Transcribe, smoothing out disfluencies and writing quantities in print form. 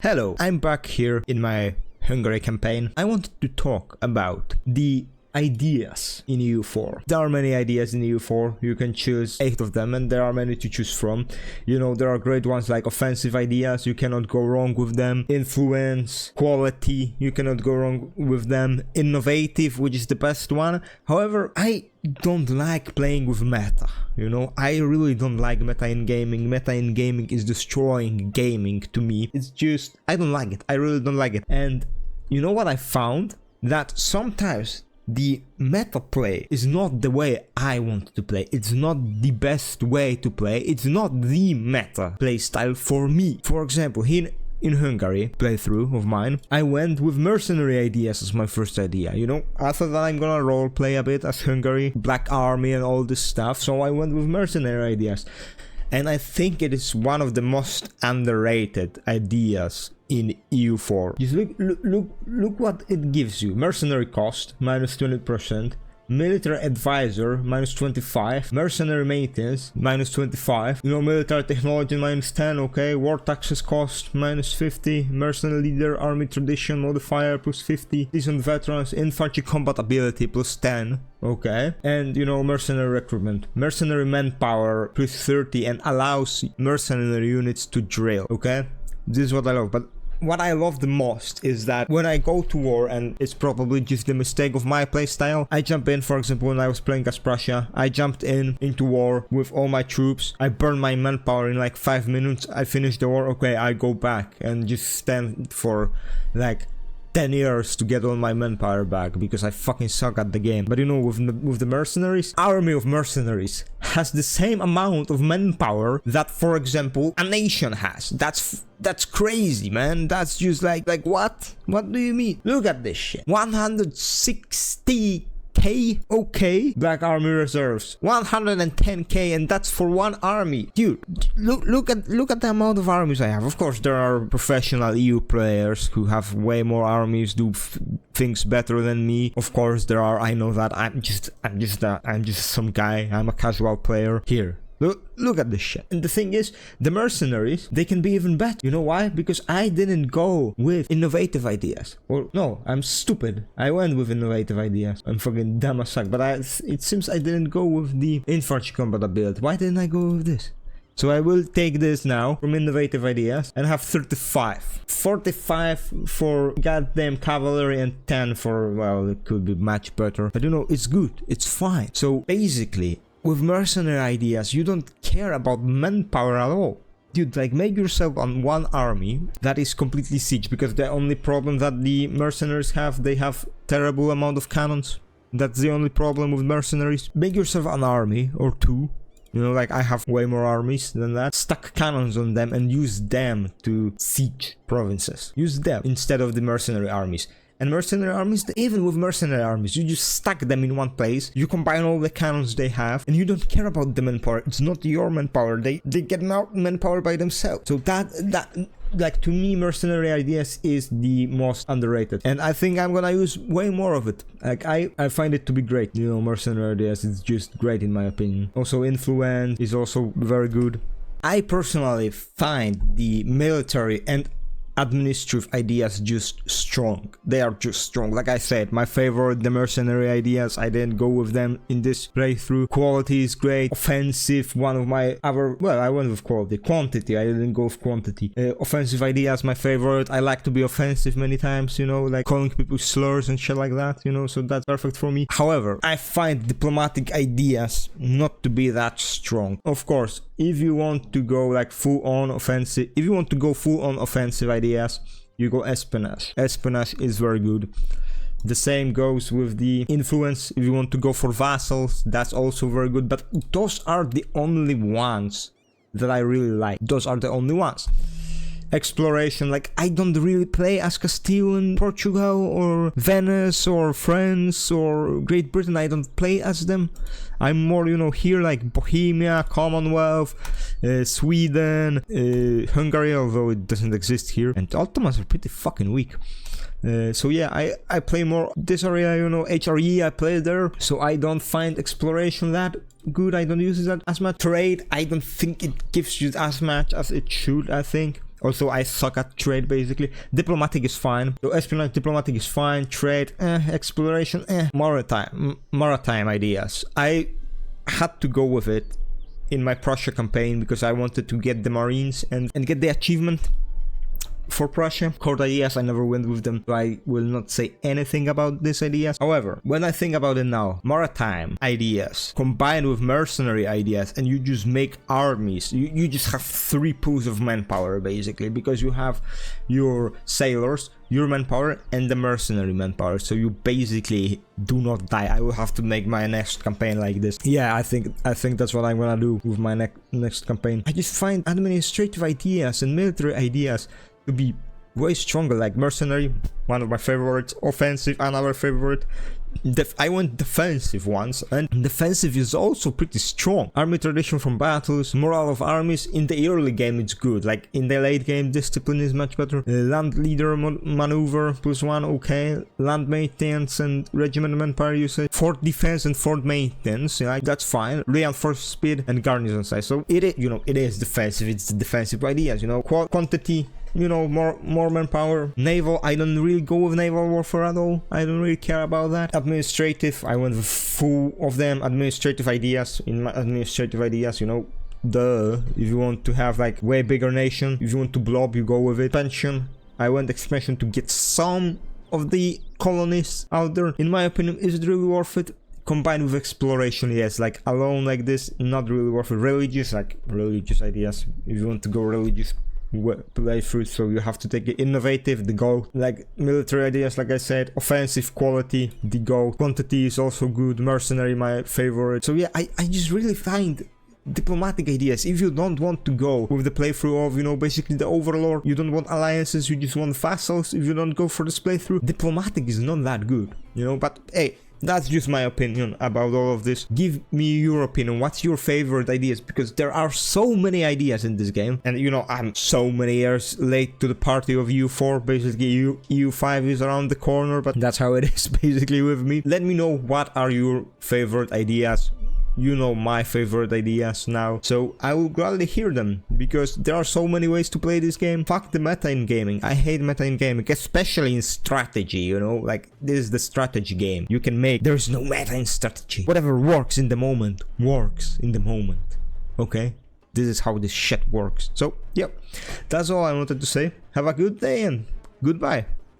Hello, I'm back here in my Hungary campaign. I wanted to talk about the ideas in EU4. There are many ideas in EU4, you can choose 8 of them and there are many to choose from. You know, there are great ones like offensive ideas, you cannot go wrong with them. Influence, quality, you cannot go wrong with them. Innovative, which is the best one. However, I don't like playing with meta, you know, I really don't like meta in gaming. Meta in gaming is destroying gaming to me. It's just, I don't like it, I really don't like it. And you know what I found? That sometimes the meta play is not the way I want to play. It's not the best way to play. It's not the meta play style for me. For example, here in Hungary playthrough of mine, I went with mercenary ideas as my first idea. You know, I thought that I'm gonna role play a bit as Hungary, Black Army and all this stuff, so I went with mercenary ideas. And I think it is one of the most underrated ideas in EU4. Just look what it gives you. Mercenary cost, minus 20%. Military advisor, minus 25. Mercenary maintenance, minus 25. You know, military technology, minus 10, okay. War taxes cost, minus 50. Mercenary leader, army tradition modifier, plus 50. Seasoned veterans, infantry combat ability, plus 10. Okay, and you know, mercenary recruitment, mercenary manpower plus 30 and allows mercenary units to drill. Okay, this is what I love. But what I love the most is that when I go to war, and it's probably just the mistake of my playstyle, I jump in. For example, when I was playing as Prussia, I jumped into war with all my troops. I burned my manpower in like 5 minutes. I finished the war. Okay, I go back and just stand for like 10 years to get all my manpower back because I fucking suck at the game. But you know, with the mercenaries, army of mercenaries has the same amount of manpower that, for example, a nation has. That's crazy, man. That's just like what? What do you mean? Look at this shit. 160k. Okay, Black Army reserves 110k, and that's for one army. Dude, look at the amount of armies I have. Of course, there are professional EU players who have way more armies, do things better than me. Of course, there are. I know that. I'm just some guy. I'm a casual player here. Look at this shit. And the thing is, the mercenaries, they can be even better. You know why? Because I didn't go with innovative ideas. Well, no, I'm stupid. I went with innovative ideas. I'm fucking dumb as fuck. But it seems I didn't go with the infantry combat ability. Why didn't I go with this? So I will take this now from innovative ideas and have 35. 45 for goddamn cavalry and 10 for, well, it could be much better. But you know, it's good. It's fine. So basically, with mercenary ideas, you don't care about manpower at all. Dude, like, make yourself on one army that is completely siege, because the only problem that the mercenaries have, they have terrible amount of cannons. That's the only problem with mercenaries. Make yourself an army or 2. You know, like, I have way more armies than that. Stack cannons on them and use them to siege provinces. Use them instead of the mercenary armies. And mercenary armies, even with mercenary armies, you just stack them in one place, you combine all the cannons they have, and you don't care about the manpower. It's not your manpower, they get manpower by themselves. So that like, to me, mercenary ideas is the most underrated, and I think I'm gonna use way more of it. Like, I find it to be great. You know, mercenary ideas, it's just great in my opinion. Also, influence is also very good. I personally find the military and administrative ideas just strong. They are just strong. Like I said, my favorite, the mercenary ideas, I didn't go with them in this playthrough. Quality is great. Offensive, one of my other, well, I went with quality. Quantity, I didn't go with quantity. Offensive ideas, my favorite. I like to be offensive many times, you know, like calling people slurs and shit like that, you know, so that's perfect for me. However, I find diplomatic ideas not to be that strong. Of course, if you want to go like full-on offensive, ideas, you go espionage. Espionage is very good. The same goes with the influence. If you want to go for vassals, that's also very good. But those are the only ones that I really like. Those are the only ones. Exploration, like, I don't really play as Castile and Portugal or Venice or France or Great Britain. I don't play as them. I'm more, you know, here like Bohemia, Commonwealth, Sweden, Hungary, although it doesn't exist here. And Ottomans are pretty fucking weak. So yeah, I play more this area, you know, HRE, I play there. So I don't find exploration that good. I don't use it as much. Trade, I don't think it gives you as much as it should, I think. Also, I suck at trade, basically. Diplomatic is fine. So espionage, diplomatic is fine. Trade, exploration, maritime ideas. I had to go with it in my Prussia campaign because I wanted to get the Marines and get the achievement for Prussia. Court ideas, I never went with them, so I will not say anything about these ideas. However, when I think about it now, maritime ideas combined with mercenary ideas, and you just make armies, you just have 3 pools of manpower basically, because you have your sailors, your manpower, and the mercenary manpower, so you basically do not die. I will have to make my next campaign like this. Yeah, I think that's what I'm gonna do with my next campaign. I just find administrative ideas and military ideas to be way stronger, like mercenary, one of my favorites, offensive, another favorite. I want defensive ones, and defensive is also pretty strong. Army tradition from battles, morale of armies. In the early game it's good, like in the late game discipline is much better. Land leader maneuver +1, okay. Land maintenance and regiment manpower usage. Fort defense and fort maintenance, yeah, that's fine. Reinforced speed and garrison size. So it is, it is defensive. It's the defensive ideas, quantity, more manpower. Naval, I don't really go with naval warfare at all. I don't really care about that. Administrative, I went with full of them. Administrative ideas, in my administrative ideas, if you want to have like way bigger nation, if you want to blob, you go with it. Expansion, I went expansion to get some of the colonies out there. In my opinion, is it really worth it? Combined with exploration, yes, like alone like this, not really worth it. Religious ideas, if you want to go religious playthrough, so you have to take it. Innovative, the goal. Like military ideas, like I said. Offensive, quality, the goal. Quantity is also good. Mercenary, my favorite. So yeah, I just really find diplomatic ideas. If you don't want to go with the playthrough of, basically the overlord, you don't want alliances, you just want vassals, if you don't go for this playthrough, diplomatic is not that good, but hey, that's just my opinion about all of this. Give me your opinion. What's your favorite ideas? Because there are so many ideas in this game. And I'm so many years late to the party of EU4. Basically, EU5 is around the corner. But that's how it is basically with me. Let me know what are your favorite ideas. My favorite ideas now, so I will gladly hear them, because there are so many ways to play this game. Fuck the meta in gaming. I hate meta in gaming, especially in strategy, like this is the strategy game you can make. There's no meta in strategy. Whatever works in the moment, okay? This is how this shit works. So, yep, that's all I wanted to say. Have a good day and goodbye.